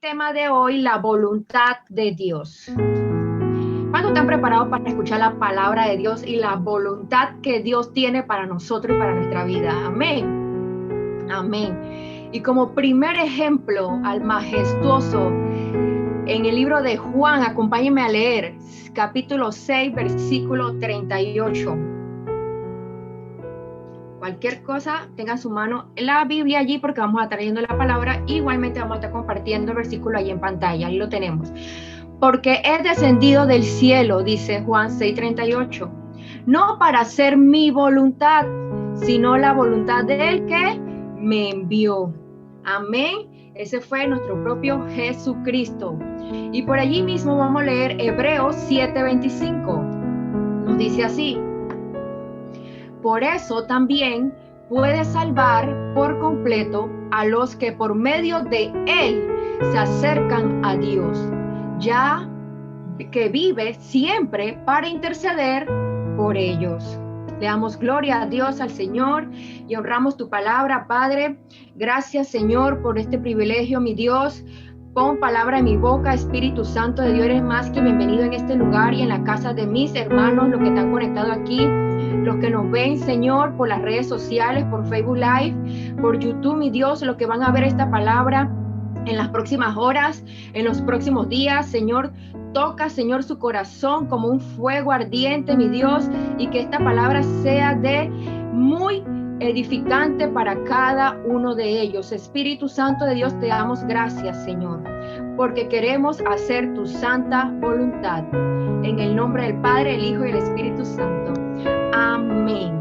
Tema de hoy, la voluntad de Dios. ¿Cuántos están preparados para escuchar la palabra de Dios y la voluntad que Dios tiene para nosotros y para nuestra vida? Amén. Amén. Y como primer ejemplo al majestuoso, en el libro de Juan, acompáñenme a leer, capítulo 6, versículo 38. Cualquier cosa, tengan su mano en la Biblia allí porque vamos a estar leyendo la palabra. Igualmente vamos a estar compartiendo el versículo ahí en pantalla, ahí lo tenemos. Porque he descendido del cielo, dice Juan 6:38, no para hacer mi voluntad, sino la voluntad de él que me envió. Amén. Ese fue nuestro propio Jesucristo. Y por allí mismo vamos a leer Hebreos 7:25. Nos dice así: por eso también puede salvar por completo a los que por medio de él se acercan a Dios, ya que vive siempre para interceder por ellos. Le damos gloria a Dios, al Señor, y honramos tu palabra, Padre. Gracias, Señor, por este privilegio, mi Dios. Pon palabra en mi boca, Espíritu Santo de Dios, eres más que bienvenido en este lugar y en la casa de mis hermanos, los que están conectados aquí, los que nos ven, Señor, por las redes sociales, por Facebook Live, por YouTube, mi Dios, los que van a ver esta palabra en las próximas horas, en los próximos días, Señor. Toca, Señor, su corazón como un fuego ardiente, mi Dios, y que esta palabra sea de muy edificante para cada uno de ellos. Espíritu Santo de Dios, te damos gracias, Señor, porque queremos hacer tu santa voluntad. En el nombre del Padre, el Hijo y el Espíritu Santo. Amén.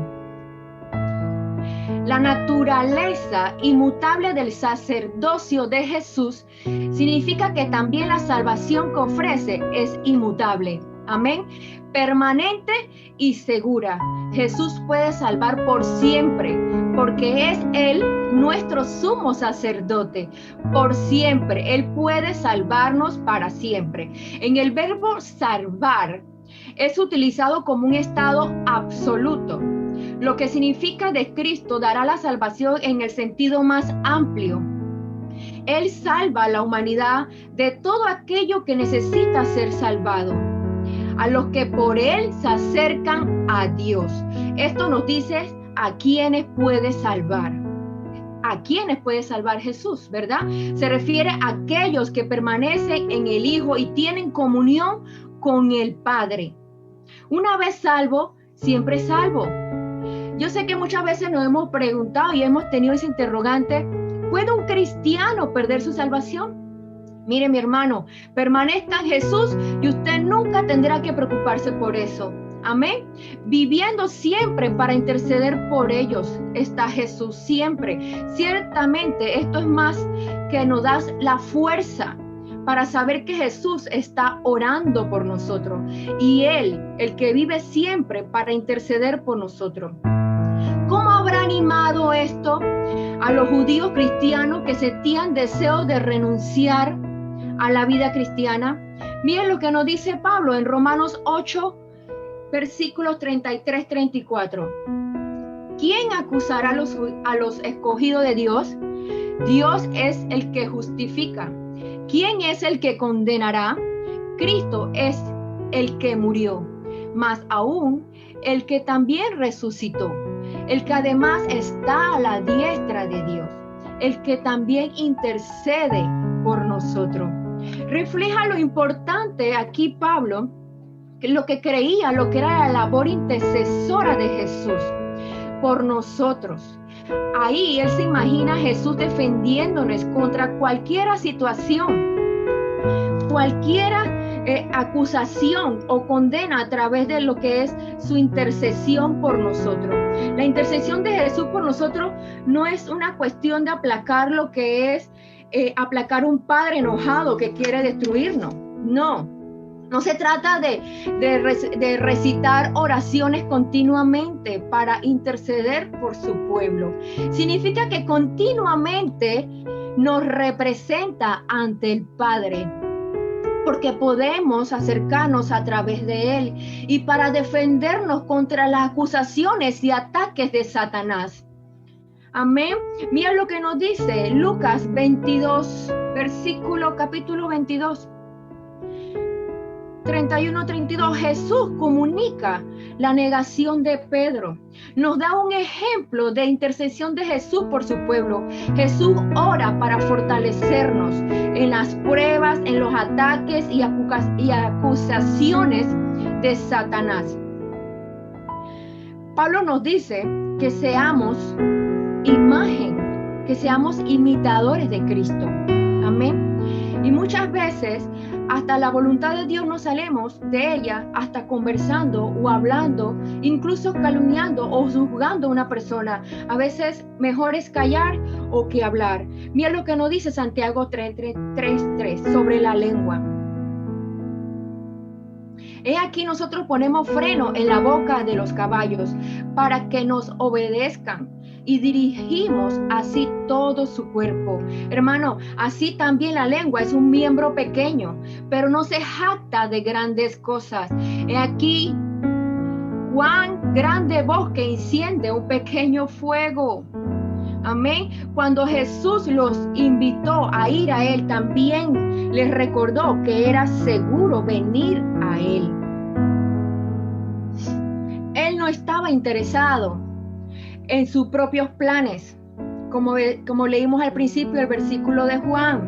La naturaleza inmutable del sacerdocio de Jesús significa que también la salvación que ofrece es inmutable. Amén. Permanente y segura. Jesús puede salvar por siempre, porque es Él nuestro sumo sacerdote. Por siempre. Él puede salvarnos para siempre. En el verbo salvar es utilizado como un estado absoluto, lo que significa que Cristo dará la salvación en el sentido más amplio. Él salva a la humanidad de todo aquello que necesita ser salvado, a los que por Él se acercan a Dios. Esto nos dice a quiénes puede salvar. ¿A quiénes puede salvar Jesús, verdad? Se refiere a aquellos que permanecen en el Hijo y tienen comunión con el Padre. Una vez salvo, siempre salvo. Yo sé que muchas veces nos hemos preguntado y hemos tenido ese interrogante: ¿puede un cristiano perder su salvación? Mire, mi hermano, permanezca en Jesús y usted nunca tendrá que preocuparse por eso. Amén. Viviendo siempre para interceder por ellos está Jesús siempre. Ciertamente esto es más que nos da la fuerza para saber que Jesús está orando por nosotros y Él, el que vive siempre para interceder por nosotros. ¿Cómo habrá animado esto a los judíos cristianos que sentían deseo de renunciar a la vida cristiana? Miren lo que nos dice Pablo en Romanos 8, versículos 33-34. ¿quién acusará a los escogidos de Dios? Dios es el que justifica. ¿Quién es el que condenará? Cristo es el que murió, más aún el que también resucitó, el que además está a la diestra de Dios, el que también intercede por nosotros. Refleja lo importante aquí Pablo, lo que creía, lo que era la labor intercesora de Jesús por nosotros. Ahí él se imagina a Jesús defendiéndonos contra cualquier situación, cualquier acusación o condena a través de lo que es su intercesión por nosotros. La intercesión de Jesús por nosotros no es una cuestión de aplacar lo que es aplacar un padre enojado que quiere destruirnos. No se trata de recitar oraciones continuamente para interceder por su pueblo. Significa que continuamente nos representa ante el Padre, porque podemos acercarnos a través de Él y para defendernos contra las acusaciones y ataques de Satanás. Amén. Mira lo que nos dice Lucas 22, capítulo 22. 31-32, Jesús comunica la negación de Pedro. Nos da un ejemplo de intercesión de Jesús por su pueblo. Jesús ora para fortalecernos en las pruebas, en los ataques y acusaciones de Satanás. Pablo nos dice que seamos imagen, que seamos imitadores de Cristo. Amén. Y muchas veces hasta la voluntad de Dios nos salimos de ella, hasta conversando o hablando, incluso calumniando o juzgando a una persona. A veces mejor es callar o que hablar. Mira lo que nos dice Santiago 3:3 sobre la lengua. He aquí nosotros ponemos freno en la boca de los caballos para que nos obedezcan y dirigimos así todo su cuerpo. Hermano, así también la lengua es un miembro pequeño, pero no se jacta de grandes cosas. He aquí cuán grande bosque enciende un pequeño fuego. Amén. Cuando Jesús los invitó a ir a Él, también les recordó que era seguro venir a Él. Él no estaba interesado en sus propios planes, como leímos al principio del versículo de Juan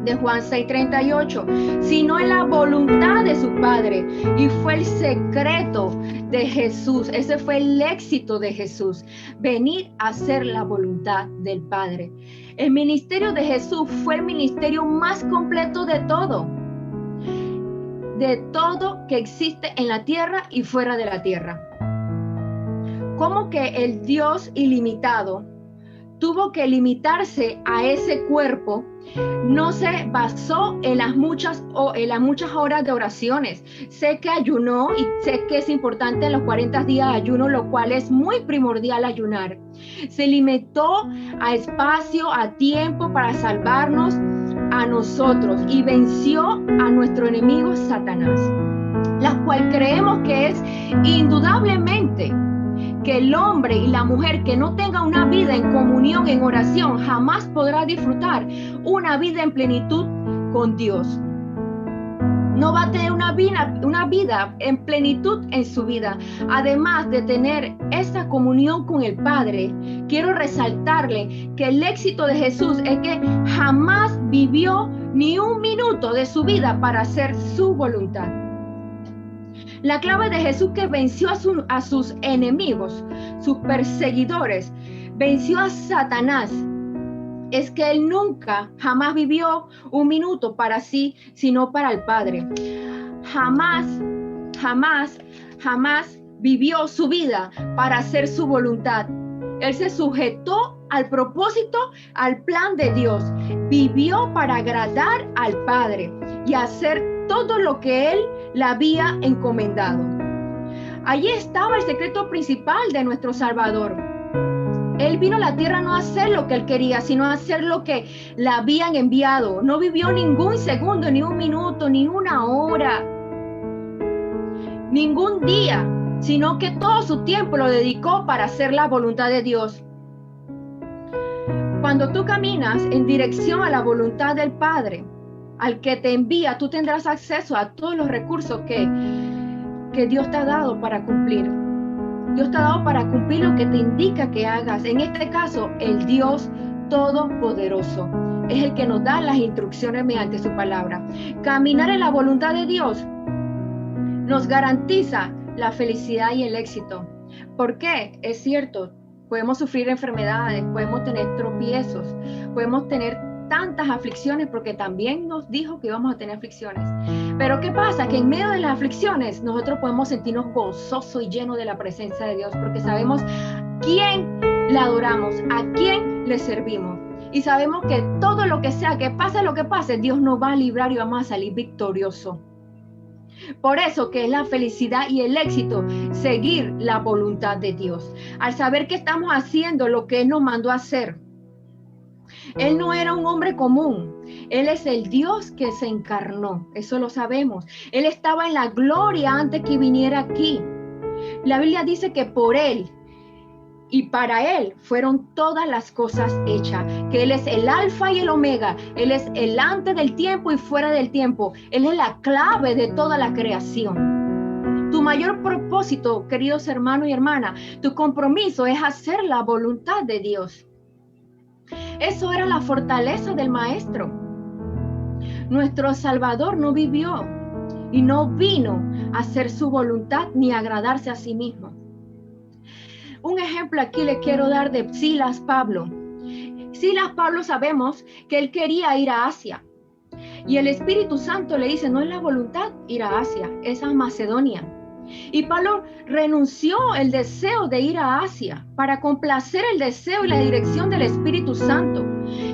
6:38, sino en la voluntad de su Padre. Y fue el secreto de Jesús, ese fue el éxito de Jesús, venir a hacer la voluntad del Padre. El ministerio de Jesús fue el ministerio más completo de todo que existe en la tierra y fuera de la tierra. ¿Cómo que el Dios ilimitado tuvo que limitarse a ese cuerpo? No se basó en las muchas horas de oraciones. Sé que ayunó y sé que es importante en los 40 días de ayuno, lo cual es muy primordial ayunar. Se limitó a espacio, a tiempo para salvarnos a nosotros y venció a nuestro enemigo Satanás, la cual creemos que es indudablemente que el hombre y la mujer que no tenga una vida en comunión, en oración, jamás podrá disfrutar una vida en plenitud con Dios. No va a tener una vida en plenitud en su vida. Además de tener esa comunión con el Padre, quiero resaltarle que el éxito de Jesús es que jamás vivió ni un minuto de su vida para hacer su voluntad. La clave de Jesús que venció a sus enemigos, sus perseguidores, venció a Satanás, es que él nunca, jamás vivió un minuto para sí, sino para el Padre. Jamás vivió su vida para hacer su voluntad. Él se sujetó al propósito, al plan de Dios. Vivió para agradar al Padre y hacer todo lo que Él le había encomendado. Allí estaba el secreto principal de nuestro Salvador. Él vino a la tierra no a hacer lo que Él quería, sino a hacer lo que le habían enviado. No vivió ningún segundo, ni un minuto, ni una hora, ningún día sino que todo su tiempo lo dedicó para hacer la voluntad de Dios. Cuando tú caminas en dirección a la voluntad del Padre, al que te envía, tú tendrás acceso a todos los recursos que Dios te ha dado para cumplir. Dios te ha dado para cumplir lo que te indica que hagas. En este caso, el Dios Todopoderoso es el que nos da las instrucciones mediante su palabra. Caminar en la voluntad de Dios nos garantiza la felicidad y el éxito. ¿Por qué? Es cierto, podemos sufrir enfermedades, podemos tener tropiezos, podemos tener tantas aflicciones, porque también nos dijo que íbamos a tener aflicciones. Pero ¿qué pasa? Que en medio de las aflicciones nosotros podemos sentirnos gozosos y llenos de la presencia de Dios, porque sabemos quién le adoramos, a quién le servimos. Y sabemos que todo lo que sea, que pase lo que pase, Dios nos va a librar y vamos a salir victoriosos. Por eso que es la felicidad y el éxito, seguir la voluntad de Dios. Al saber que estamos haciendo lo que Él nos mandó a hacer. Él no era un hombre común. Él es el Dios que se encarnó. Eso lo sabemos. Él estaba en la gloria antes que viniera aquí. La Biblia dice que por Él y para Él fueron todas las cosas hechas, que Él es el alfa y el omega, Él es el antes del tiempo y fuera del tiempo, Él es la clave de toda la creación. Tu mayor propósito, queridos hermanos y hermanas, tu compromiso es hacer la voluntad de Dios. Eso era la fortaleza del Maestro. Nuestro Salvador no vivió y no vino a hacer su voluntad ni a agradarse a sí mismo. Un ejemplo aquí le quiero dar de Silas Pablo. Silas Pablo sabemos que él quería ir a Asia. Y el Espíritu Santo le dice, no es la voluntad ir a Asia, es a Macedonia. Y Pablo renunció el deseo de ir a Asia para complacer el deseo y la dirección del Espíritu Santo.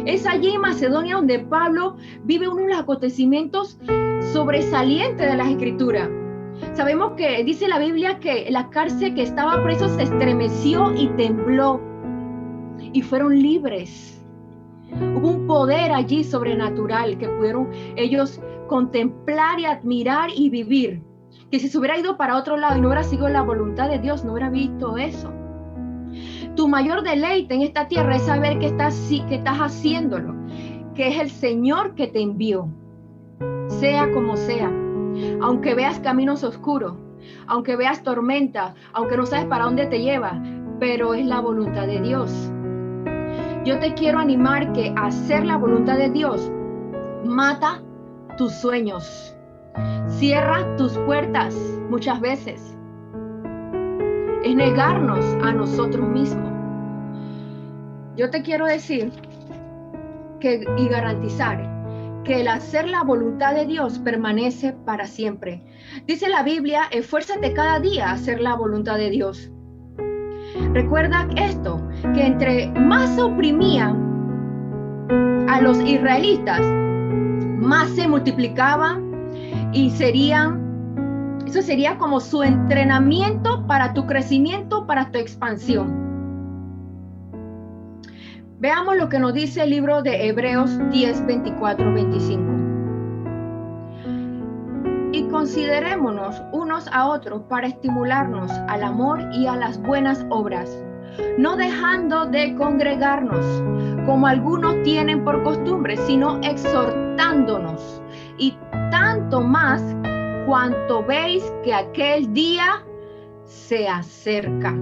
Es allí en Macedonia donde Pablo vive uno de los acontecimientos sobresalientes de las Escrituras. Sabemos que dice la Biblia que la cárcel que estaba preso se estremeció y tembló y fueron libres. Hubo un poder allí sobrenatural que pudieron ellos contemplar y admirar y vivir. Que si se hubiera ido para otro lado y no hubiera sido la voluntad de Dios, no hubiera visto eso. Tu mayor deleite en esta tierra es saber que estás haciéndolo, que es el Señor que te envió, sea como sea. Aunque veas caminos oscuros, aunque veas tormenta, aunque no sabes para dónde te lleva, pero es la voluntad de Dios. Yo te quiero animar que hacer la voluntad de Dios mata tus sueños, cierra tus puertas muchas veces. Es negarnos a nosotros mismos. Yo te quiero decir y garantizar que el hacer la voluntad de Dios permanece para siempre. Dice la Biblia, esfuérzate cada día a hacer la voluntad de Dios. Recuerda esto, que entre más se oprimían a los israelitas, más se multiplicaban y eso sería como su entrenamiento para tu crecimiento, para tu expansión. Veamos lo que nos dice el libro de Hebreos 10, 24, 25. Y considerémonos unos a otros para estimularnos al amor y a las buenas obras, no dejando de congregarnos, como algunos tienen por costumbre, sino exhortándonos, y tanto más cuanto veis que aquel día se acerca.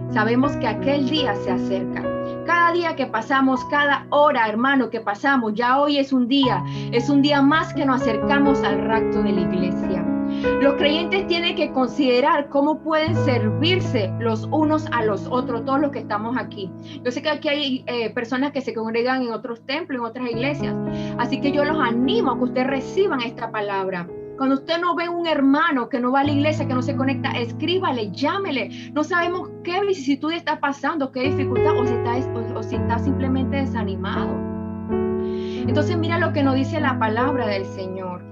Sabemos que aquel día se acerca. Cada día que pasamos, cada hora, hermano, que pasamos, ya hoy es un día más que nos acercamos al rapto de la iglesia. Los creyentes tienen que considerar cómo pueden servirse los unos a los otros, todos los que estamos aquí. Yo sé que aquí hay personas que se congregan en otros templos, en otras iglesias, así que yo los animo a que ustedes reciban esta palabra. Cuando usted no ve un hermano que no va a la iglesia, que no se conecta, escríbale, llámele. No sabemos qué vicisitud está pasando, qué dificultad, o si está simplemente desanimado. Entonces mira lo que nos dice la palabra del Señor.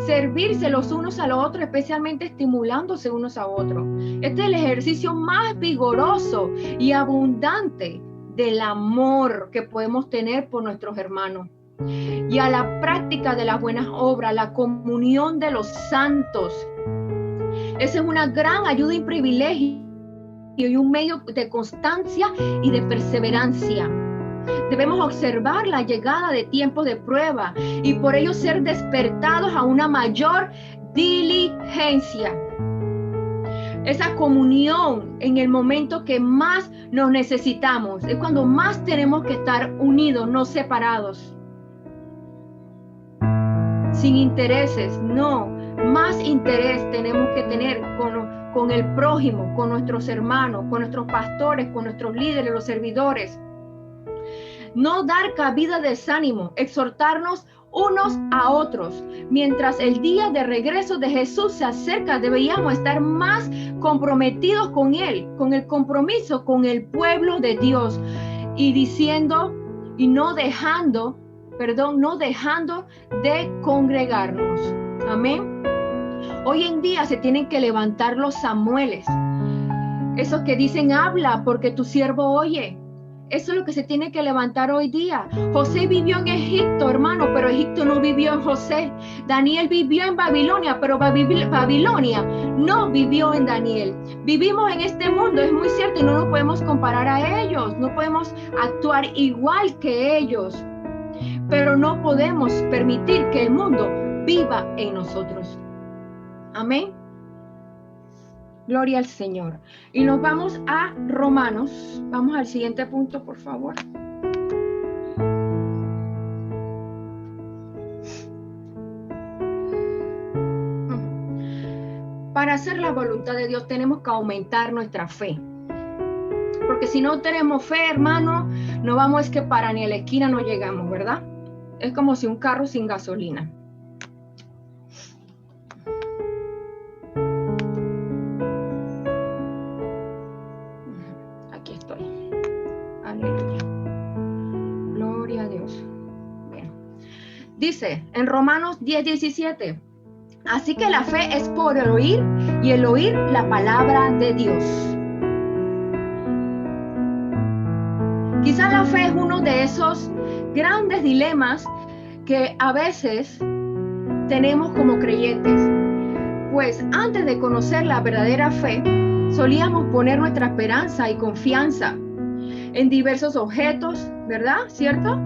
Servirse los unos a los otros, especialmente estimulándose unos a otros. Este es el ejercicio más vigoroso y abundante del amor que podemos tener por nuestros hermanos. Y a la práctica de las buenas obras, la comunión de los santos. Esa es una gran ayuda y privilegio y un medio de constancia y de perseverancia. Debemos observar la llegada de tiempos de prueba y por ello ser despertados a una mayor diligencia. Esa comunión en el momento que más nos necesitamos, es cuando más tenemos que estar unidos, no separados. Sin intereses, no. Más interés tenemos que tener con el prójimo, con nuestros hermanos, con nuestros pastores, con nuestros líderes, los servidores. No dar cabida de desánimo, exhortarnos unos a otros. Mientras el día de regreso de Jesús se acerca, deberíamos estar más comprometidos con Él, con el compromiso con el pueblo de Dios y diciendo y no dejando de congregarnos. Amén. Hoy en día se tienen que levantar los Samueles, esos que dicen habla porque tu siervo oye. Eso es lo que se tiene que levantar hoy día. José vivió en Egipto, hermano, pero Egipto no vivió en José. Daniel vivió en Babilonia, pero Babilonia no vivió en Daniel. Vivimos en este mundo, es muy cierto, y no nos podemos comparar a ellos. No podemos actuar igual que ellos. Pero no podemos permitir que el mundo viva en nosotros. Amén. Gloria al Señor. Y nos vamos a Romanos. Vamos al siguiente punto, por favor. Para hacer la voluntad de Dios tenemos que aumentar nuestra fe. Porque si no tenemos fe, hermano, no vamos, es que para ni a la esquina no llegamos, ¿verdad? Es como si un carro sin gasolina. Dice en Romanos 10:17, así que la fe es por el oír y el oír la palabra de Dios. Quizá la fe es uno de esos grandes dilemas que a veces tenemos como creyentes, pues antes de conocer la verdadera fe, solíamos poner nuestra esperanza y confianza en diversos objetos, ¿verdad? ¿Cierto?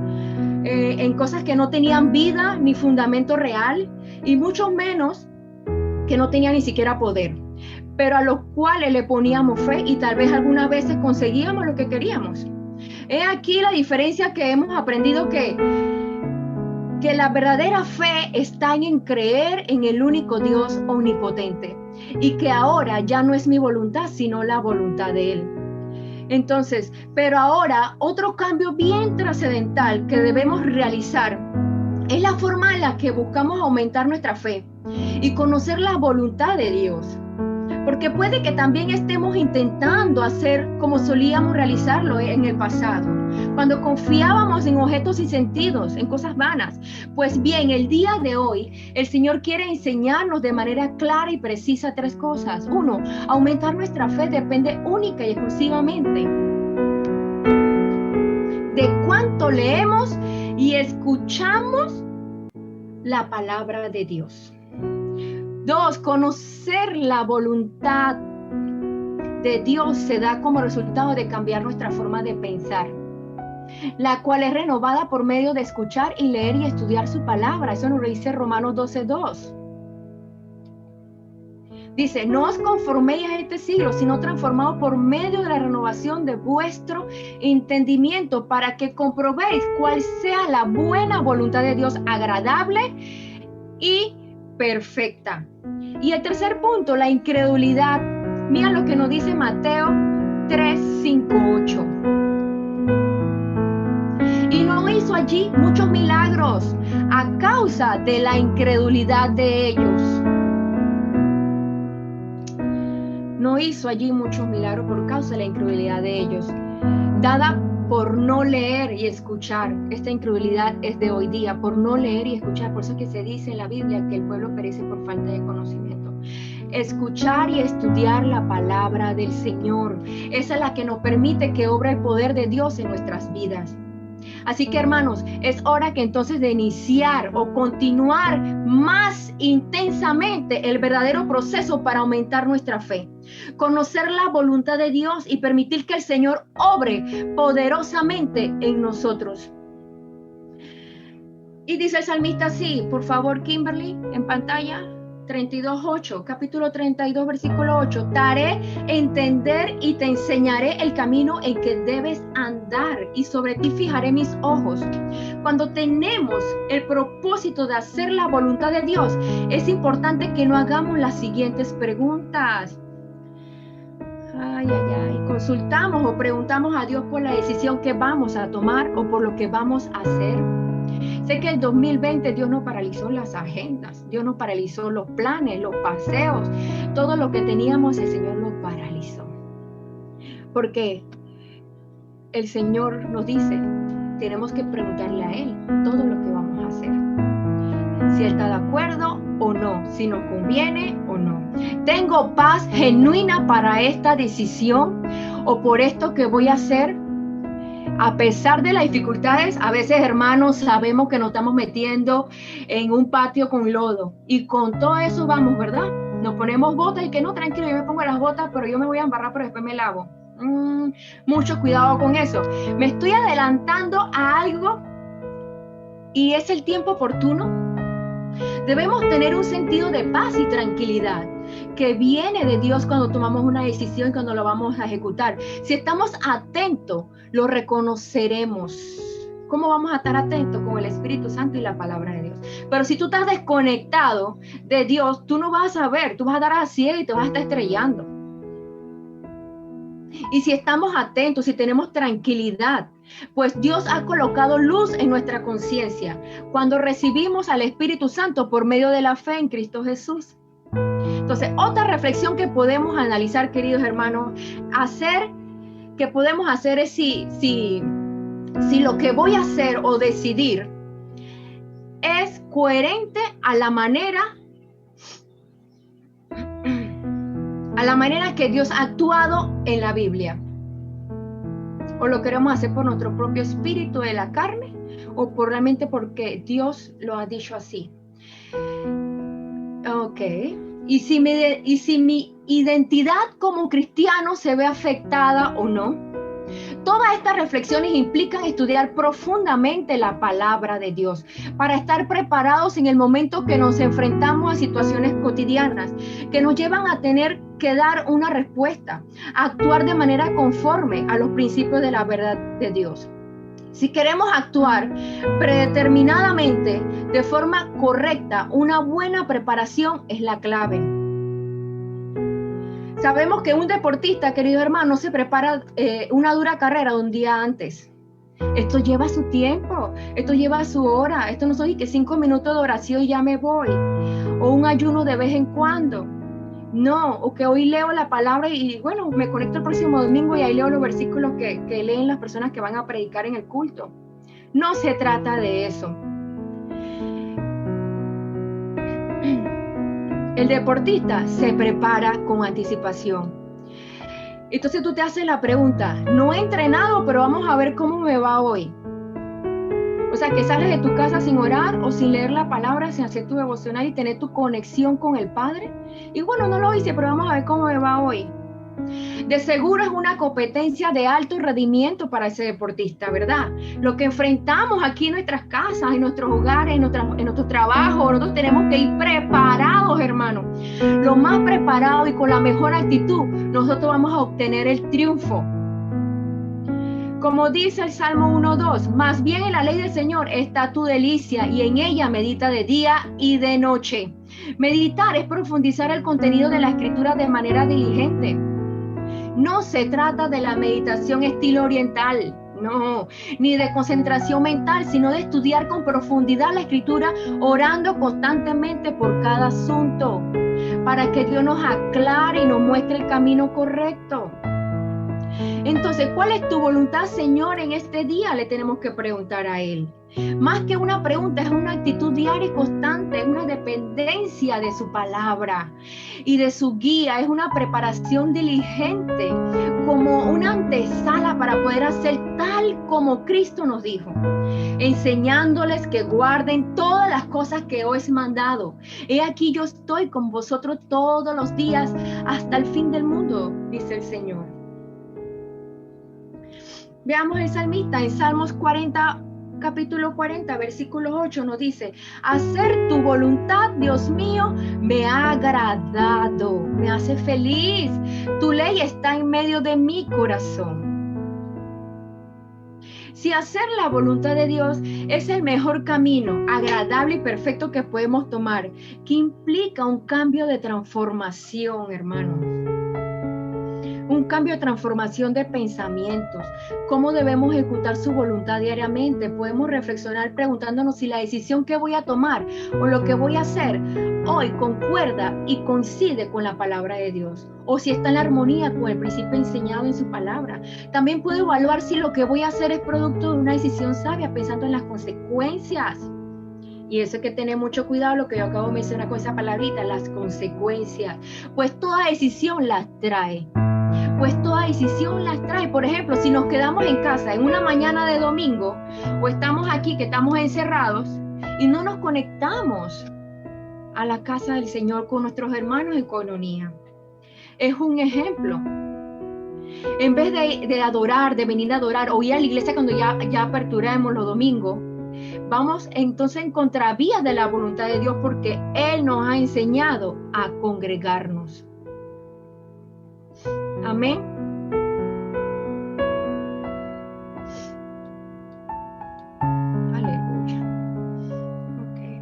En cosas que no tenían vida ni fundamento real y mucho menos que no tenían ni siquiera poder, pero a los cuales le poníamos fe y tal vez algunas veces conseguíamos lo que queríamos. He aquí la diferencia que hemos aprendido que la verdadera fe está en creer en el único Dios omnipotente y que ahora ya no es mi voluntad sino la voluntad de Él. Entonces, pero ahora otro cambio bien trascendental que debemos realizar es la forma en la que buscamos aumentar nuestra fe y conocer la voluntad de Dios. Porque puede que también estemos intentando hacer como solíamos realizarlo en el pasado, cuando confiábamos en objetos sin sentidos, en cosas vanas. Pues bien, el día de hoy, el Señor quiere enseñarnos de manera clara y precisa 3 cosas. 1, aumentar nuestra fe depende única y exclusivamente de cuánto leemos y escuchamos la palabra de Dios. 2, conocer la voluntad de Dios se da como resultado de cambiar nuestra forma de pensar, la cual es renovada por medio de escuchar y leer y estudiar su palabra. Eso nos lo dice Romanos 12:2. Dice, no os conforméis a este siglo, sino transformados por medio de la renovación de vuestro entendimiento, para que comprobéis cuál sea la buena voluntad de Dios, agradable y perfecta. Y el tercer punto, la incredulidad. Mira lo que nos dice Mateo 3:5-8. Y no hizo allí muchos milagros a causa de la incredulidad de ellos. No hizo allí muchos milagros por causa de la incredulidad de ellos, dada por no leer y escuchar. Esta incredulidad es de hoy día, por no leer y escuchar. Por eso es que se dice en la Biblia que el pueblo perece por falta de conocimiento. Escuchar y estudiar la palabra del Señor. Esa es la que nos permite que obre el poder de Dios en nuestras vidas. Así que, hermanos, es hora que entonces de iniciar o continuar más intensamente el verdadero proceso para aumentar nuestra fe. Conocer la voluntad de Dios y permitir que el Señor obre poderosamente en nosotros. Y dice el salmista así, por favor, Kimberly, en pantalla, 32:8, capítulo 32, versículo 8. Te haré entender y te enseñaré el camino en que debes andar, y sobre ti fijaré mis ojos. Cuando tenemos el propósito de hacer la voluntad de Dios, es importante que no hagamos las siguientes preguntas. Consultamos o preguntamos a Dios por la decisión que vamos a tomar o por lo que vamos a hacer. Sé que el 2020 Dios no paralizó las agendas, Dios no paralizó los planes, los paseos, todo lo que teníamos el Señor lo paralizó. Porque el Señor nos dice, tenemos que preguntarle a Él todo lo que vamos a hacer. Si Él está de acuerdo o no, si nos conviene o no. ¿Tengo paz genuina para esta decisión o por esto que voy a hacer? A pesar de las dificultades, a veces, hermanos, sabemos que nos estamos metiendo en un patio con lodo y con todo eso vamos, ¿verdad? Nos ponemos botas y que no, tranquilo, yo me pongo las botas, pero yo me voy a embarrar, pero después me lavo. Mucho cuidado con eso. Me estoy adelantando a algo y es el tiempo oportuno. Debemos tener un sentido de paz y tranquilidad que viene de Dios cuando tomamos una decisión y cuando lo vamos a ejecutar. Si estamos atentos, lo reconoceremos. ¿Cómo vamos a estar atentos? Con el Espíritu Santo y la palabra de Dios. Pero si tú estás desconectado de Dios, tú no vas a saber, tú vas a dar a ciego y te vas a estar estrellando. Y si estamos atentos, si tenemos tranquilidad, pues Dios ha colocado luz en nuestra conciencia cuando recibimos al Espíritu Santo por medio de la fe en Cristo Jesús. Entonces, otra reflexión que podemos analizar, queridos hermanos, que podemos hacer es si lo que voy a hacer o decidir es coherente a la manera que Dios ha actuado en la Biblia. O lo queremos hacer por nuestro propio espíritu de la carne, o realmente porque Dios lo ha dicho así. Ok. Y si mi identidad como cristiano se ve afectada o no. Todas estas reflexiones implican estudiar profundamente la palabra de Dios para estar preparados en el momento que nos enfrentamos a situaciones cotidianas que nos llevan a tener que dar una respuesta, a actuar de manera conforme a los principios de la verdad de Dios. Si queremos actuar predeterminadamente de forma correcta, una buena preparación es la clave. Sabemos que un deportista, querido hermano, no se prepara una dura carrera un día antes. Esto lleva su tiempo, esto lleva su hora. Esto no son que 5 minutos de oración y ya me voy. O un ayuno de vez en cuando. No, o que hoy leo la palabra y bueno, me conecto el próximo domingo y ahí leo los versículos que leen las personas que van a predicar en el culto. No se trata de eso. El deportista se prepara con anticipación. Entonces tú te haces la pregunta, no he entrenado, pero vamos a ver cómo me va hoy. O sea, que sales de tu casa sin orar o sin leer la palabra, sin hacer tu devocional y tener tu conexión con el Padre. Y bueno, no lo hice, pero vamos a ver cómo me va hoy. De seguro es una competencia de alto rendimiento para ese deportista, ¿verdad? Lo que enfrentamos aquí en nuestras casas, en nuestros hogares, en nuestros trabajos, nosotros tenemos que ir preparados, hermano. Lo más preparado y con la mejor actitud, nosotros vamos a obtener el triunfo. Como dice el Salmo 1:2, más bien en la ley del Señor está tu delicia y en ella medita de día y de noche. Meditar es profundizar el contenido de la Escritura de manera diligente. No se trata de la meditación estilo oriental, no, ni de concentración mental, sino de estudiar con profundidad la Escritura, orando constantemente por cada asunto, para que Dios nos aclare y nos muestre el camino correcto. Entonces, ¿cuál es tu voluntad, Señor, en este día? Le tenemos que preguntar a Él. Más que una pregunta, es una actitud diaria y constante, es una dependencia de su palabra y de su guía, es una preparación diligente, como una antesala para poder hacer tal como Cristo nos dijo, enseñándoles que guarden todas las cosas que os he mandado. He aquí yo estoy con vosotros todos los días hasta el fin del mundo, dice el Señor. Veamos el salmista en Salmos 40, capítulo 40, versículo 8 nos dice: hacer tu voluntad, Dios mío, me ha agradado, me hace feliz. Tu ley está en medio de mi corazón. Si hacer la voluntad de Dios es el mejor camino, agradable y perfecto que podemos tomar, que implica un cambio de transformación, hermanos. Un cambio de transformación de pensamientos. ¿Cómo debemos ejecutar su voluntad diariamente? Podemos reflexionar preguntándonos si la decisión que voy a tomar o lo que voy a hacer hoy concuerda y coincide con la palabra de Dios, o si está en la armonía con el principio enseñado en su palabra. También puedo evaluar si lo que voy a hacer es producto de una decisión sabia, pensando en las consecuencias. Y eso hay que tener mucho cuidado, lo que yo acabo de mencionar con esa palabrita, las consecuencias. Pues toda decisión las trae. Por ejemplo, si nos quedamos en casa en una mañana de domingo, o estamos aquí que estamos encerrados y no nos conectamos a la casa del Señor con nuestros hermanos en coinonía. Es un ejemplo. En vez de adorar, de venir a adorar, o ir a la iglesia cuando ya aperturamos los domingos, vamos entonces en contravía de la voluntad de Dios, porque Él nos ha enseñado a congregarnos. Amén. Aleluya. Okay.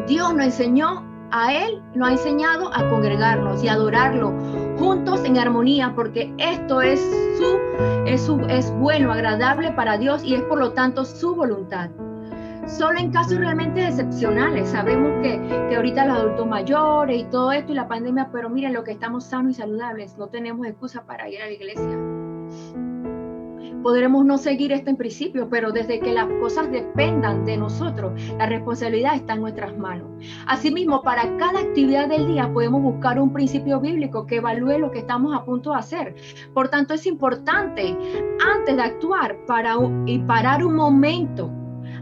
Dios nos enseñó a Él, nos ha enseñado a congregarnos y adorarlo juntos en armonía, porque esto es bueno, agradable para Dios y es por lo tanto su voluntad. Solo en casos realmente excepcionales. Sabemos que ahorita los adultos mayores y todo esto y la pandemia, pero miren, lo que estamos sanos y saludables, no tenemos excusa para ir a la iglesia. Podremos no seguir esto en principio, pero desde que las cosas dependan de nosotros, la responsabilidad está en nuestras manos. Asimismo, para cada actividad del día podemos buscar un principio bíblico que evalúe lo que estamos a punto de hacer. Por tanto, es importante, antes de actuar, parar un momento,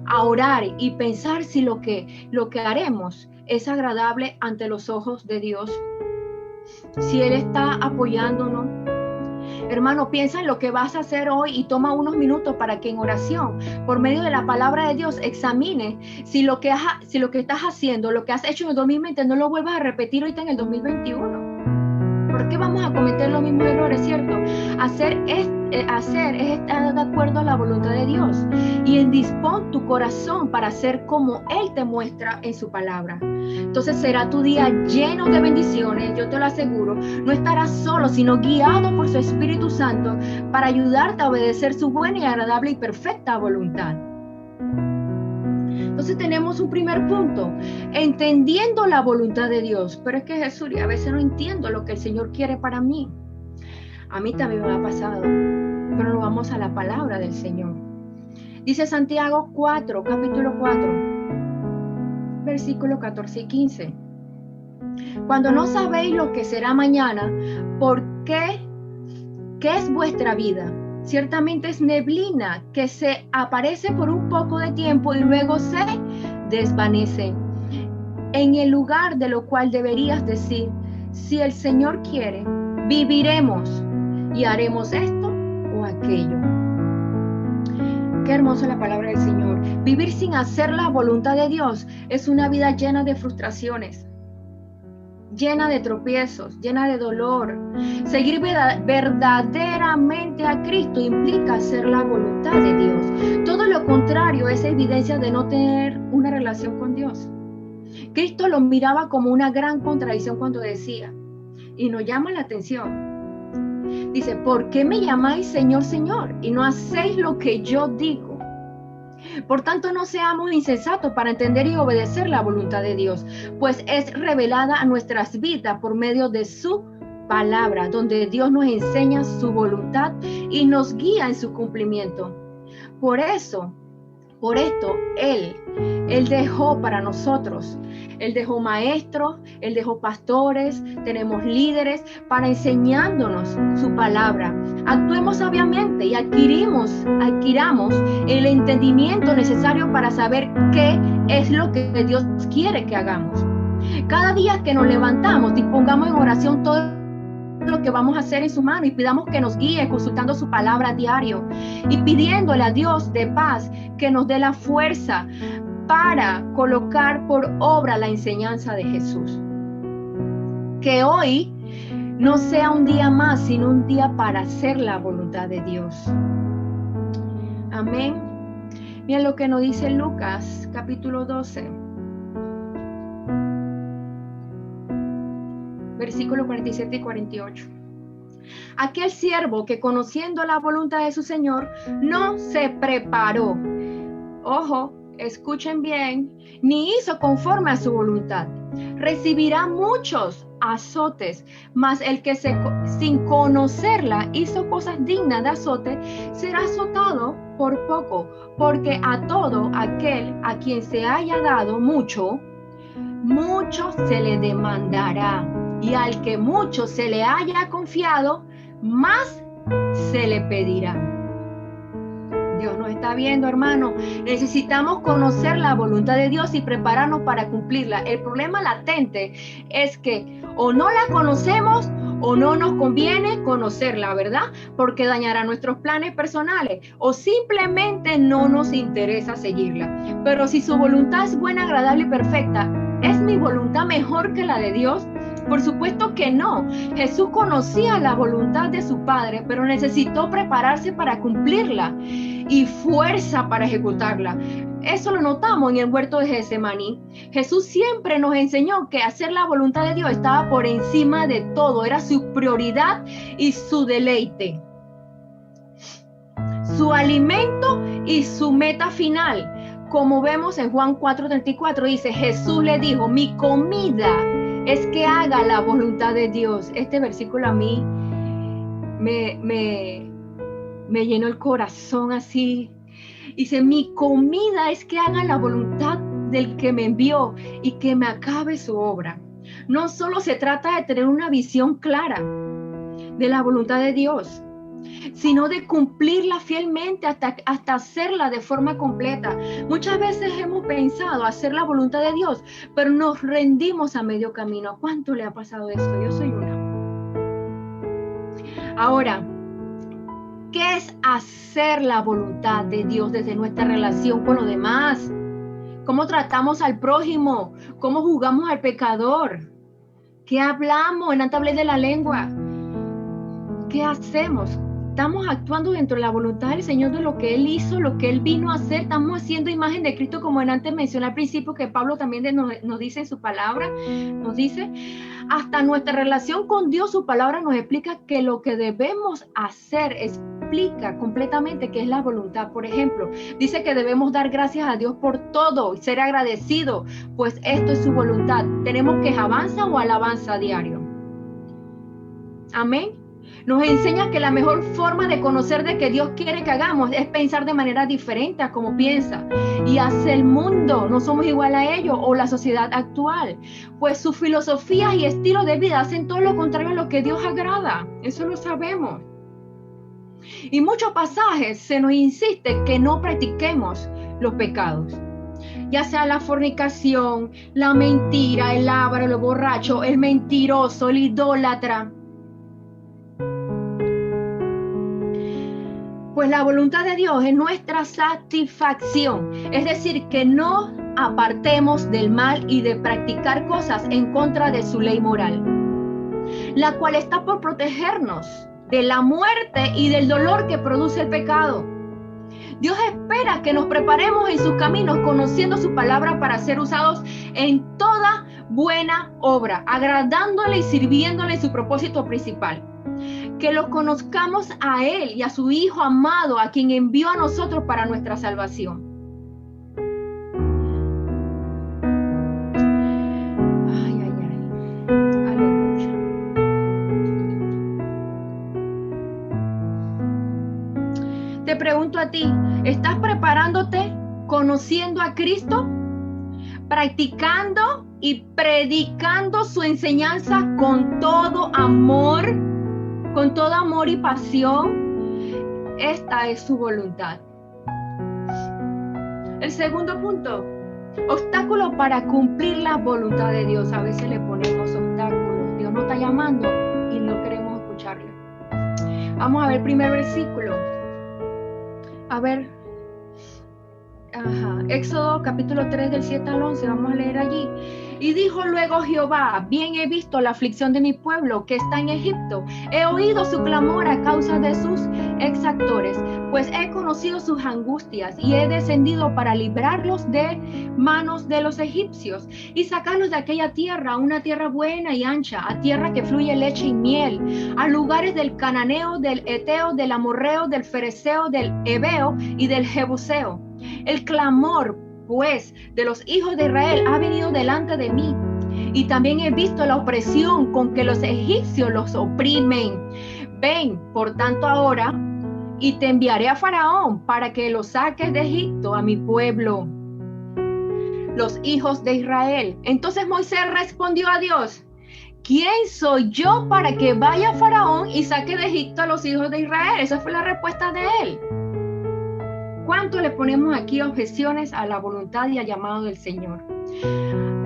a orar y pensar si lo que haremos es agradable ante los ojos de Dios, si Él está apoyándonos. Hermano, piensa en lo que vas a hacer hoy y toma unos minutos para que en oración, por medio de la palabra de Dios, examine si lo que estás haciendo, lo que has hecho en el 2020, no lo vuelvas a repetir ahorita en el 2021. ¿Por qué vamos a cometer los mismos errores, cierto? Hacer es estar de acuerdo a la voluntad de Dios y dispón tu corazón para hacer como Él te muestra en su palabra. Entonces será tu día lleno de bendiciones, yo te lo aseguro. No estarás solo, sino guiado por su Espíritu Santo para ayudarte a obedecer su buena y agradable y perfecta voluntad. Entonces tenemos un primer punto, entendiendo la voluntad de Dios. Pero es que Jesús, a veces no entiendo lo que el Señor quiere para mí. A mí también me ha pasado, pero nos vamos a la palabra del Señor. Dice Santiago 4, capítulo 4, versículos 14 y 15. Cuando no sabéis lo que será mañana, ¿por qué? ¿Qué es vuestra vida? Ciertamente es neblina que se aparece por un poco de tiempo y luego se desvanece. En el lugar de lo cual deberías decir, si el Señor quiere, viviremos y haremos esto o aquello. Qué hermosa la palabra del Señor. Vivir sin hacer la voluntad de Dios es una vida llena de frustraciones, llena de tropiezos, llena de dolor. Seguir verdaderamente a Cristo implica hacer la voluntad de Dios. Todo lo contrario es evidencia de no tener una relación con Dios. Cristo lo miraba como una gran contradicción cuando decía, y nos llama la atención, dice, ¿por qué me llamáis Señor, Señor? Y no hacéis lo que yo digo. Por tanto, no seamos insensatos para entender y obedecer la voluntad de Dios, pues es revelada a nuestras vidas por medio de su palabra, donde Dios nos enseña su voluntad y nos guía en su cumplimiento. Por esto, Él dejó para nosotros, Él dejó maestros, Él dejó pastores, tenemos líderes para enseñándonos su palabra. Actuemos sabiamente y adquiramos el entendimiento necesario para saber qué es lo que Dios quiere que hagamos. Cada día que nos levantamos, dispongamos en oración todo lo que vamos a hacer en su mano y pidamos que nos guíe consultando su palabra a diario y pidiéndole a Dios de paz que nos dé la fuerza para colocar por obra la enseñanza de Jesús. Que hoy no sea un día más, sino un día para hacer la voluntad de Dios. Amén. Miren lo que nos dice Lucas, capítulo 12. Versículos 47 y 48. Aquel siervo que conociendo la voluntad de su Señor no se preparó. Ojo, escuchen bien, ni hizo conforme a su voluntad. Recibirá muchos azotes, mas el que sin conocerla hizo cosas dignas de azote, será azotado por poco, porque a todo aquel a quien se haya dado mucho, mucho se le demandará. Y al que mucho se le haya confiado, más se le pedirá. Dios nos está viendo, hermano. Necesitamos conocer la voluntad de Dios y prepararnos para cumplirla. El problema latente es que o no la conocemos o no nos conviene conocerla, ¿verdad? Porque dañará nuestros planes personales o simplemente no nos interesa seguirla. Pero si su voluntad es buena, agradable y perfecta, ¿es mi voluntad mejor que la de Dios? Por supuesto que no. Jesús conocía la voluntad de su Padre, pero necesitó prepararse para cumplirla y fuerza para ejecutarla. Eso lo notamos en el huerto de Getsemaní. Jesús siempre nos enseñó que hacer la voluntad de Dios estaba por encima de todo, era su prioridad y su deleite, su alimento y su meta final. Como vemos en Juan 4:34, dice, Jesús le dijo, mi comida es que haga la voluntad de Dios. Este versículo a mí me llenó el corazón así. Dice, mi comida es que haga la voluntad del que me envió y que me acabe su obra. No solo se trata de tener una visión clara de la voluntad de Dios, sino de cumplirla fielmente hasta hacerla de forma completa. Muchas veces hemos pensado hacer la voluntad de Dios, pero nos rendimos a medio camino. ¿A cuánto le ha pasado esto? Yo soy una. Ahora, ¿qué es hacer la voluntad de Dios desde nuestra relación con los demás? ¿Cómo tratamos al prójimo? ¿Cómo juzgamos al pecador? ¿Qué hablamos en la tablet de la lengua? ¿Qué hacemos? Estamos actuando dentro de la voluntad del Señor, de lo que Él hizo, lo que Él vino a hacer. Estamos haciendo imagen de Cristo, como antes mencioné al principio, que Pablo también nos dice en su palabra. Nos dice, hasta nuestra relación con Dios, su palabra nos explica que lo que debemos hacer explica completamente qué es la voluntad. Por ejemplo, dice que debemos dar gracias a Dios por todo y ser agradecidos, pues esto es su voluntad. Tenemos que alabanza o alabanza diario. Amén. Nos enseña que la mejor forma de conocer de que Dios quiere que hagamos es pensar de manera diferente a como piensa y hacia el mundo. No somos igual a ellos o la sociedad actual, pues sus filosofías y estilo de vida hacen todo lo contrario a lo que Dios agrada. Eso lo sabemos. Y muchos pasajes se nos insiste que no practiquemos los pecados, ya sea la fornicación, la mentira, el avaro, el borracho, el mentiroso, el idólatra. Pues la voluntad de Dios es nuestra satisfacción, es decir, que no apartemos del mal y de practicar cosas en contra de su ley moral, la cual está por protegernos de la muerte y del dolor que produce el pecado. Dios espera que nos preparemos en sus caminos, conociendo su palabra para ser usados en toda buena obra, agradándole y sirviéndole en su propósito principal. Que lo conozcamos a Él y a su Hijo amado, a quien envió a nosotros para nuestra salvación. pregunto a ti, ¿estás preparándote conociendo a Cristo? Practicando y predicando su enseñanza con todo amor y pasión. Esta es su voluntad. El segundo punto, obstáculos para cumplir la voluntad de Dios. A veces le ponemos obstáculos. Dios nos está llamando y no queremos escucharle. Vamos a ver el primer versículo. A ver. Éxodo capítulo 3 del 7 al 11, vamos a leer allí. Y dijo luego Jehová, bien he visto la aflicción de mi pueblo que está en Egipto, he oído su clamor a causa de sus exactores, pues he conocido sus angustias y he descendido para librarlos de manos de los egipcios y sacarlos de aquella tierra, una tierra buena y ancha, a tierra que fluye leche y miel, a lugares del cananeo, del eteo, del amorreo, del fereceo, del heveo y del jebuseo. El clamor, pues, de los hijos de Israel ha venido delante de mí, y también he visto la opresión con que los egipcios los oprimen. Ven, por tanto, ahora, y te enviaré a Faraón para que los saques de Egipto a mi pueblo, los hijos de Israel. Entonces Moisés respondió a Dios, ¿quién soy yo para que vaya a Faraón y saque de Egipto a los hijos de Israel? Esa fue la respuesta de él. ¿Cuánto le ponemos aquí objeciones a la voluntad y al llamado del Señor?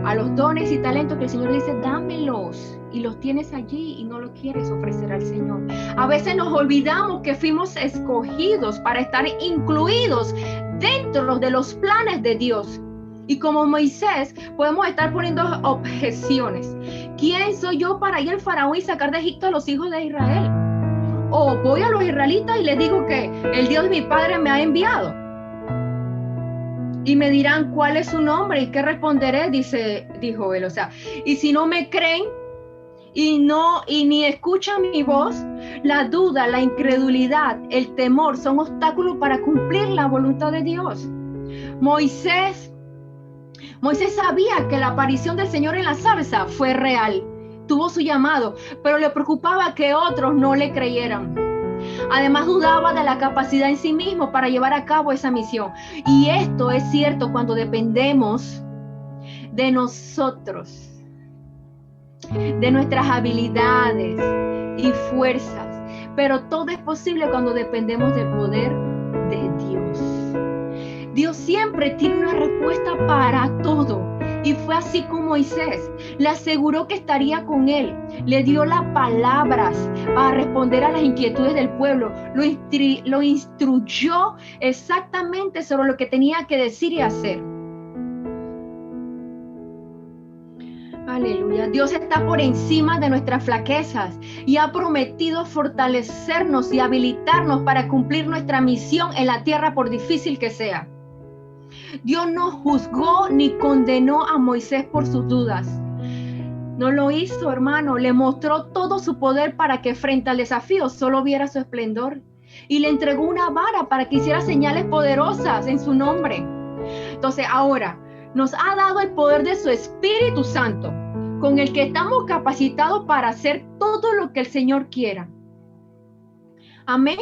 A los dones y talentos que el Señor dice, dámelos, y los tienes allí y no los quieres ofrecer al Señor. A veces nos olvidamos que fuimos escogidos para estar incluidos dentro de los planes de Dios. Y como Moisés, podemos estar poniendo objeciones. ¿Quién soy yo para ir al Faraón y sacar de Egipto a los hijos de Israel? O voy a los israelitas y les digo que el Dios de mi padre me ha enviado. Y me dirán cuál es su nombre y qué responderé, dijo él. O sea, y si no me creen y ni escuchan mi voz, la duda, la incredulidad, el temor son obstáculos para cumplir la voluntad de Dios. Moisés sabía que la aparición del Señor en la zarza fue real. Tuvo su llamado, pero le preocupaba que otros no le creyeran. Además, dudaba de la capacidad en sí mismo para llevar a cabo esa misión. Y esto es cierto cuando dependemos de nosotros, de nuestras habilidades y fuerzas. Pero todo es posible cuando dependemos del poder de Dios. Dios siempre tiene una respuesta para todo. Y fue así con Moisés. Le aseguró que estaría con él. Le dio las palabras para responder a las inquietudes del pueblo. Lo instruyó exactamente sobre lo que tenía que decir y hacer. Aleluya. Dios está por encima de nuestras flaquezas y ha prometido fortalecernos y habilitarnos para cumplir nuestra misión en la tierra, por difícil que sea. Dios no juzgó ni condenó a Moisés por sus dudas. No lo hizo, hermano. Le mostró todo su poder para que frente al desafío solo viera su esplendor. Y le entregó una vara para que hiciera señales poderosas en su nombre. Entonces, ahora nos ha dado el poder de su Espíritu Santo, con el que estamos capacitados para hacer todo lo que el Señor quiera. Amén.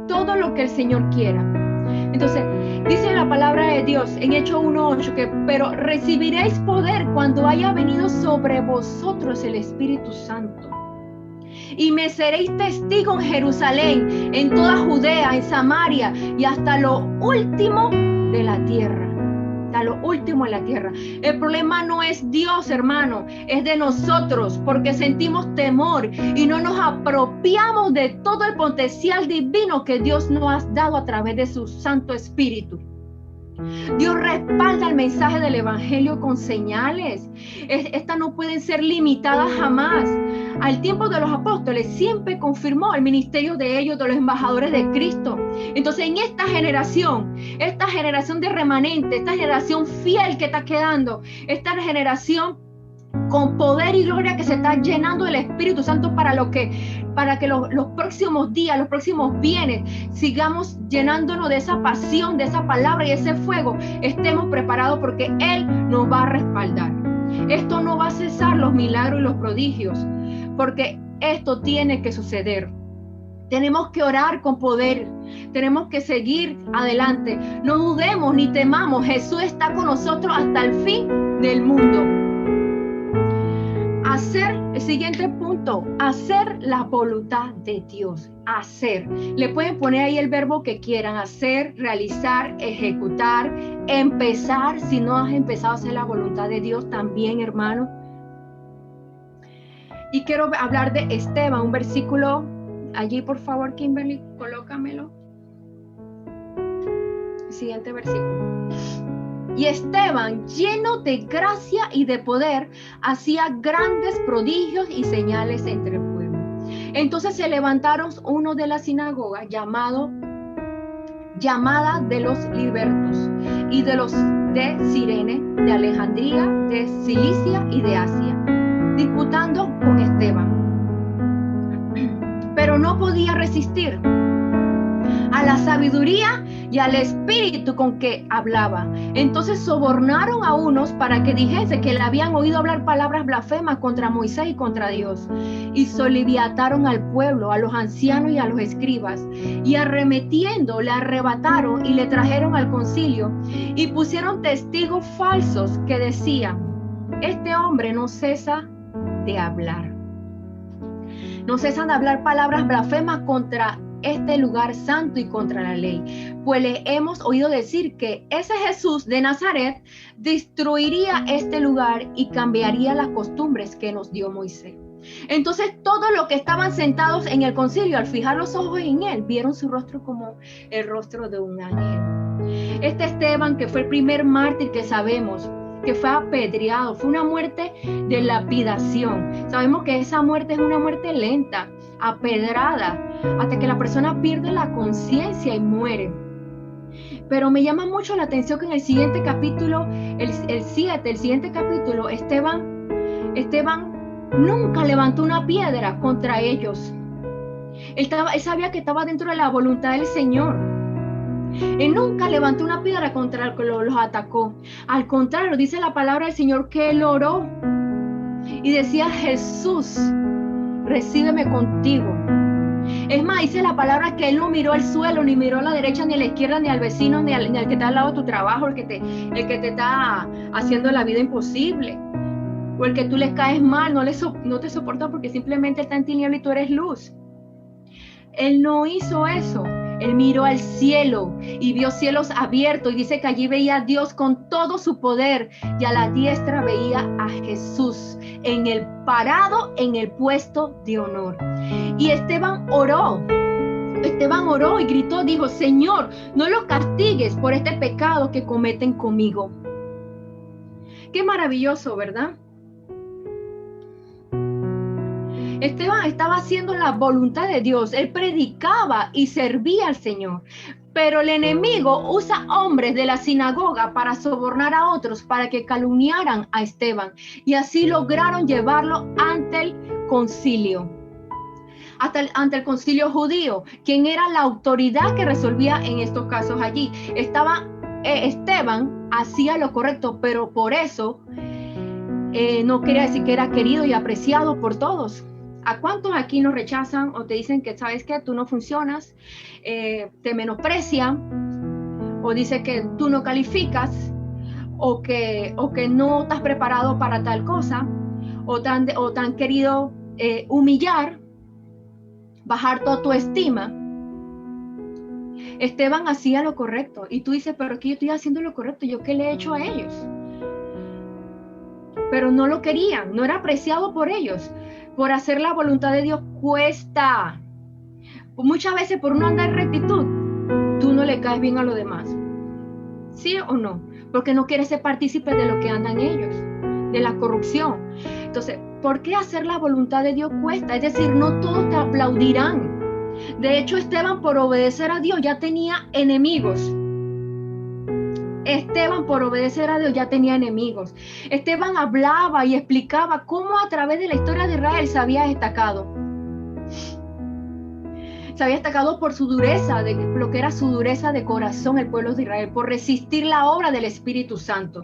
Todo lo que el Señor quiera. Entonces, dice la palabra de Dios en Hechos 1:8 que, pero recibiréis poder cuando haya venido sobre vosotros el Espíritu Santo. Y me seréis testigos en Jerusalén, en toda Judea, en Samaria y hasta lo último de la tierra. Hasta lo último de la tierra. El problema no es Dios, hermano, es de nosotros, porque sentimos temor y no nos apropiamos de todo el potencial divino que Dios nos ha dado a través de su Santo Espíritu. Dios respalda el mensaje del Evangelio con señales. Estas no pueden ser limitadas jamás. Al tiempo de los apóstoles siempre confirmó el ministerio de ellos, de los embajadores de Cristo. Entonces, en esta generación de remanente, esta generación fiel que está quedando, esta generación con poder y gloria que se está llenando del Espíritu Santo para que los próximos días, los próximos bienes, sigamos llenándonos de esa pasión, de esa palabra y ese fuego, estemos preparados porque Él nos va a respaldar. Esto no va a cesar, los milagros y los prodigios, porque esto tiene que suceder. Tenemos que orar con poder. Tenemos que seguir adelante. No dudemos ni temamos. Jesús está con nosotros hasta el fin del mundo. Hacer, el siguiente punto, hacer la voluntad de Dios. Hacer. Le pueden poner ahí el verbo que quieran. Hacer, realizar, ejecutar, empezar. Si no has empezado a hacer la voluntad de Dios también, hermano. Y quiero hablar de Esteban, un versículo. Allí, por favor, Kimberly, colócamelo. Siguiente versículo. Y Esteban, lleno de gracia y de poder, hacía grandes prodigios y señales entre el pueblo. Entonces se levantaron uno de la sinagoga llamada de los libertos y de los de Cirene, de Alejandría, de Cilicia y de Asia, disputando con Esteban. Pero no podía resistir a la sabiduría y al espíritu con que hablaba. Entonces sobornaron a unos para que dijese que le habían oído hablar palabras blasfemas contra Moisés y contra Dios. Y soliviataron al pueblo, a los ancianos y a los escribas, y arremetiendo le arrebataron y le trajeron al concilio, y pusieron testigos falsos que decían: este hombre no cesa de hablar. No cesan de hablar palabras blasfemas contra este lugar santo y contra la ley, pues le hemos oído decir que ese Jesús de Nazaret destruiría este lugar y cambiaría las costumbres que nos dio Moisés. Entonces todos los que estaban sentados en el concilio, al fijar los ojos en él, vieron su rostro como el rostro de un ángel. Este Esteban, que fue el primer mártir que sabemos, que fue apedreado, fue una muerte de lapidación. Sabemos que esa muerte es una muerte lenta, apedrada, hasta que la persona pierde la conciencia y muere. Pero me llama mucho la atención que en el siguiente capítulo, el 7, el siguiente capítulo, Esteban nunca levantó una piedra contra ellos. Él sabía que estaba dentro de la voluntad del Señor. Él nunca levantó una piedra contra el que los atacó. Al contrario, dice la palabra del Señor que él oró y decía: Jesús, recíbeme contigo. Es más, dice la palabra que él no miró al suelo, ni miró a la derecha, ni a la izquierda, ni al vecino, ni al que está al lado de tu trabajo, el que te está haciendo la vida imposible, o el que tú le caes mal, no te soporta porque simplemente está en tiniebla y tú eres luz. Él no hizo eso. Él miró al cielo y vio cielos abiertos, y dice que allí veía a Dios con todo su poder, y a la diestra veía a Jesús parado en el puesto de honor. Y Esteban oró y gritó, dijo: Señor, no los castigues por este pecado que cometen conmigo. Qué maravilloso, ¿verdad? Esteban estaba haciendo la voluntad de Dios. Él predicaba y servía al Señor. Pero el enemigo usa hombres de la sinagoga para sobornar a otros, para que calumniaran a Esteban. Y así lograron llevarlo ante el concilio. Ante el concilio judío, quien era la autoridad que resolvía en estos casos allí. Esteban hacía lo correcto, pero por eso no quería decir que era querido y apreciado por todos. ¿A cuántos aquí nos rechazan o te dicen que sabes que tú no funcionas, te menosprecian, o dice que tú no calificas, o que no estás preparado para tal cosa, o te han querido humillar, bajar toda tu estima? Esteban hacía lo correcto y tú dices: pero que yo estoy haciendo lo correcto, ¿yo qué le he hecho a ellos? Pero no lo querían, no era apreciado por ellos. Por hacer la voluntad de Dios cuesta. Muchas veces por no andar en rectitud, tú no le caes bien a los demás. ¿Sí o no? Porque no quieres ser partícipe de lo que andan ellos, de la corrupción. Entonces, ¿por qué hacer la voluntad de Dios cuesta? Es decir, no todos te aplaudirán. De hecho, Esteban, por obedecer a Dios, ya tenía enemigos. Esteban, por obedecer a Dios, ya tenía enemigos. Esteban hablaba y explicaba cómo a través de la historia de Israel se había destacado. Se había destacado por su dureza, de lo que era su dureza de corazón el pueblo de Israel, por resistir la obra del Espíritu Santo.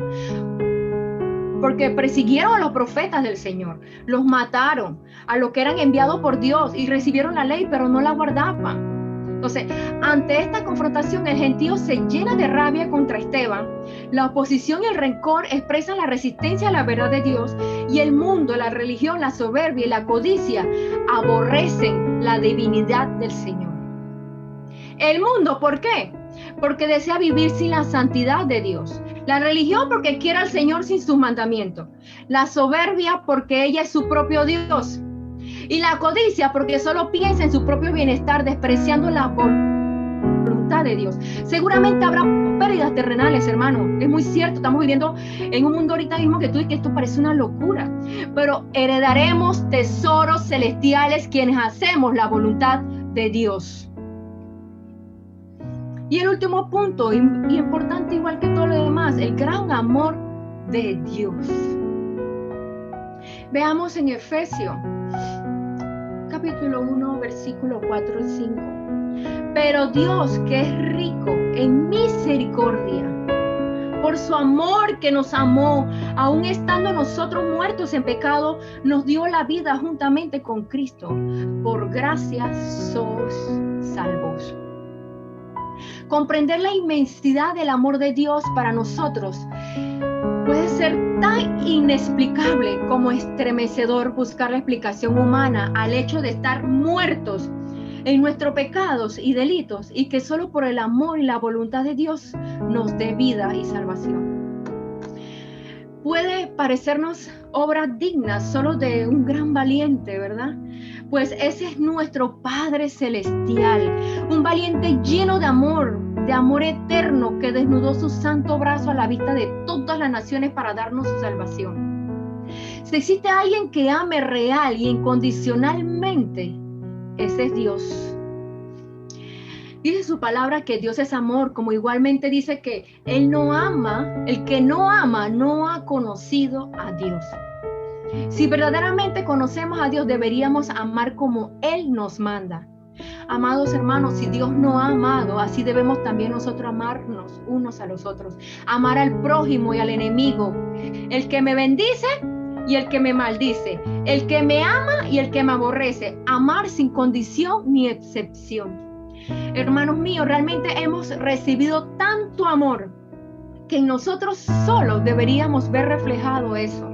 porque persiguieron a los profetas del Señor, los mataron, a los que eran enviados por Dios y recibieron la ley, pero no la guardaban. Entonces, ante esta confrontación, el gentío se llena de rabia contra Esteban. La oposición y el rencor expresan la resistencia a la verdad de Dios, y el mundo, la religión, la soberbia y la codicia aborrecen la divinidad del Señor. El mundo, ¿por qué? Porque desea vivir sin la santidad de Dios. La religión porque quiere al Señor sin sus mandamientos. La soberbia porque ella es su propio Dios. Y la codicia porque solo piensa en su propio bienestar, despreciando la voluntad de Dios. Seguramente habrá pérdidas terrenales, hermano. Es muy cierto, estamos viviendo en un mundo ahorita mismo que tú dices que esto parece una locura. Pero heredaremos tesoros celestiales quienes hacemos la voluntad de Dios. Y el último punto, y importante igual que todo lo demás, el gran amor de Dios. Veamos en Efesios, capítulo 1, versículo 4 y 5. Pero Dios, que es rico en misericordia, por su amor que nos amó, aun estando nosotros muertos en pecado, nos dio la vida juntamente con Cristo. Por gracia sois salvos. Comprender la inmensidad del amor de Dios para nosotros puede ser tan inexplicable como estremecedor buscar la explicación humana al hecho de estar muertos en nuestros pecados y delitos, y que solo por el amor y la voluntad de Dios nos dé vida y salvación. Puede parecernos obras dignas solo de un gran valiente, ¿verdad? Pues ese es nuestro Padre Celestial, un valiente lleno de amor eterno, que desnudó su santo brazo a la vista de todas las naciones para darnos su salvación. Si existe alguien que ame real y incondicionalmente, ese es Dios. Dice su palabra que Dios es amor, como igualmente dice que Él no ama, el que no ama no ha conocido a Dios. Si verdaderamente conocemos a Dios, deberíamos amar como Él nos manda. Amados hermanos, si Dios nos ha amado, así debemos también nosotros amarnos unos a los otros. Amar al prójimo y al enemigo. El que me bendice y el que me maldice. El que me ama y el que me aborrece. Amar sin condición ni excepción. Hermanos míos, realmente hemos recibido tanto amor que en nosotros solos deberíamos ver reflejado eso.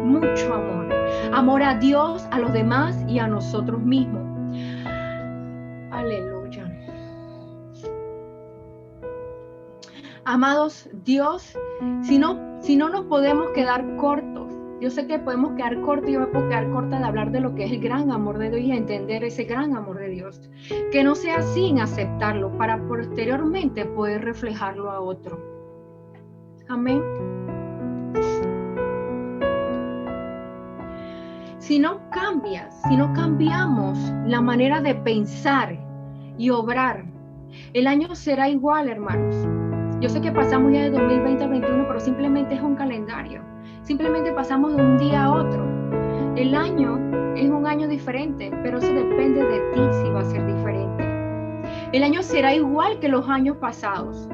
Mucho amor. Amor a Dios, a los demás y a nosotros mismos. Aleluya. Amados, Dios, si no nos podemos quedar cortos. Yo sé que podemos quedar cortos, yo me puedo quedar corta de hablar de lo que es el gran amor de Dios y entender ese gran amor de Dios. Que no sea sin aceptarlo, para posteriormente poder reflejarlo a otro. Amén. Si no cambiamos la manera de pensar y obrar, el año será igual, hermanos. Yo sé que pasamos ya de 2020 al 2021, pero simplemente es un calendario. Simplemente pasamos de un día a otro. El año es un año diferente, pero eso depende de ti si va a ser diferente. El año será igual que los años pasados.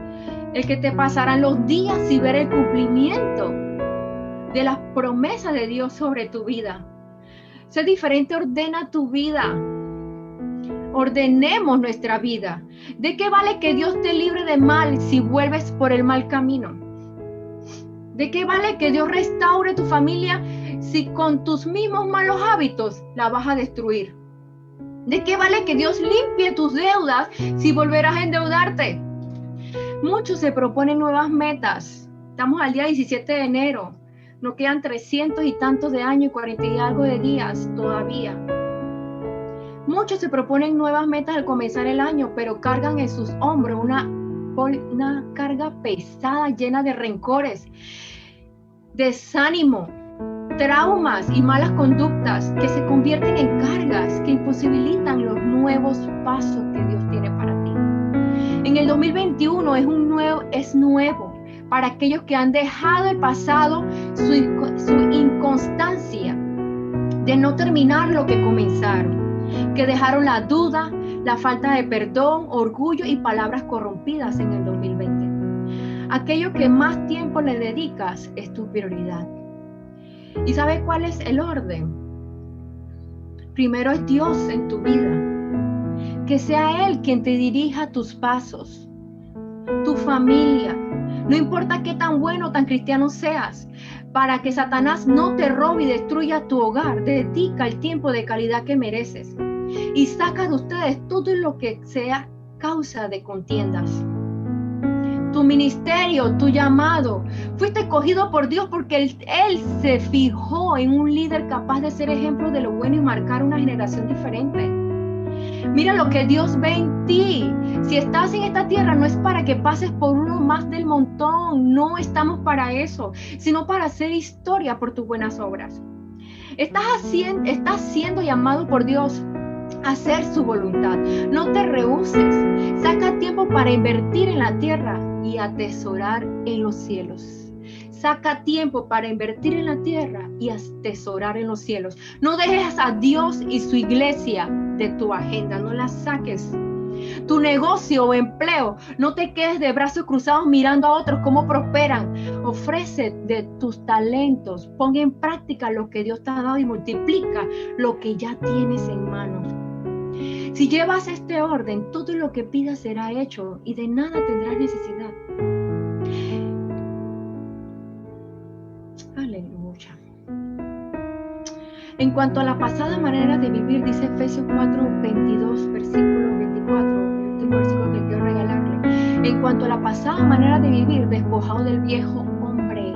El que te pasarán los días y ver el cumplimiento de las promesas de Dios sobre tu vida. Ser diferente ordena tu vida. Ordenemos nuestra vida. ¿De qué vale que Dios te libre de mal si vuelves por el mal camino? ¿De qué vale que Dios restaure tu familia si con tus mismos malos hábitos la vas a destruir? ¿De qué vale que Dios limpie tus deudas si volverás a endeudarte? Muchos se proponen nuevas metas. Estamos al día 17 de enero. Nos quedan 300 y tantos de años y 40 y algo de días todavía. Muchos se proponen nuevas metas al comenzar el año, pero cargan en sus hombros una carga pesada, llena de rencores, desánimo, traumas y malas conductas que se convierten en cargas que imposibilitan los nuevos pasos que Dios tiene para ti. En el 2021 es nuevo para aquellos que han dejado el pasado, su inconstancia de no terminar lo que comenzaron, que dejaron la duda, la falta de perdón, orgullo y palabras corrompidas en el 2020. Aquello que más tiempo le dedicas es tu prioridad. ¿Y sabe cuál es el orden? Primero es Dios en tu vida. Que sea Él quien te dirija tus pasos, tu familia. No importa qué tan bueno o tan cristiano seas, para que Satanás no te robe y destruya tu hogar. Dedica el tiempo de calidad que mereces y saca de ustedes todo lo que sea causa de contiendas. Tu ministerio, tu llamado, fuiste escogido por Dios porque Él se fijó en un líder capaz de ser ejemplo de lo bueno y marcar una generación diferente. Mira lo que Dios ve en ti. Si estás en esta tierra no es para que pases por uno más del montón, no estamos para eso, sino para hacer historia por tus buenas obras. Estás siendo llamado por Dios a hacer su voluntad. No te rehúses. Saca tiempo para invertir en la tierra y atesorar en los cielos. Saca tiempo para invertir en la tierra y atesorar en los cielos. No dejes a Dios y su iglesia de tu agenda, no la saques. Tu negocio o empleo, no te quedes de brazos cruzados mirando a otros cómo prosperan. Ofrece de tus talentos, pon en práctica lo que Dios te ha dado y multiplica lo que ya tienes en manos. Si llevas este orden, todo lo que pidas será hecho y de nada tendrás necesidad. Aleluya. En cuanto a la pasada manera de vivir, dice Efesios 4:22, versículo 24, el último versículo que quiero regalarle. En cuanto a la pasada manera de vivir, despojado del viejo hombre,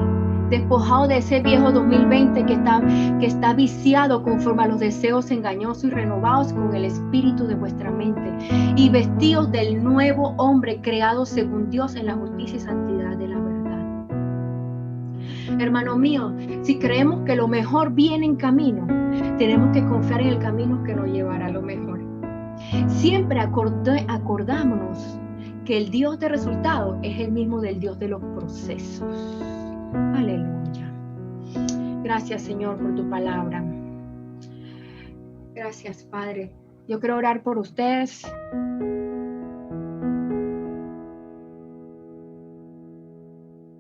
despojado de ese viejo 2020 que está viciado conforme a los deseos engañosos y renovados con el espíritu de vuestra mente, y vestidos del nuevo hombre creado según Dios en la justicia y santidad de la verdad. Hermano mío, si creemos que lo mejor viene en camino, tenemos que confiar en el camino que nos llevará a lo mejor. Siempre acordámonos que el Dios de resultados es el mismo del Dios de los procesos. Aleluya. Gracias, Señor, por tu palabra. Gracias, Padre. Yo quiero orar por ustedes.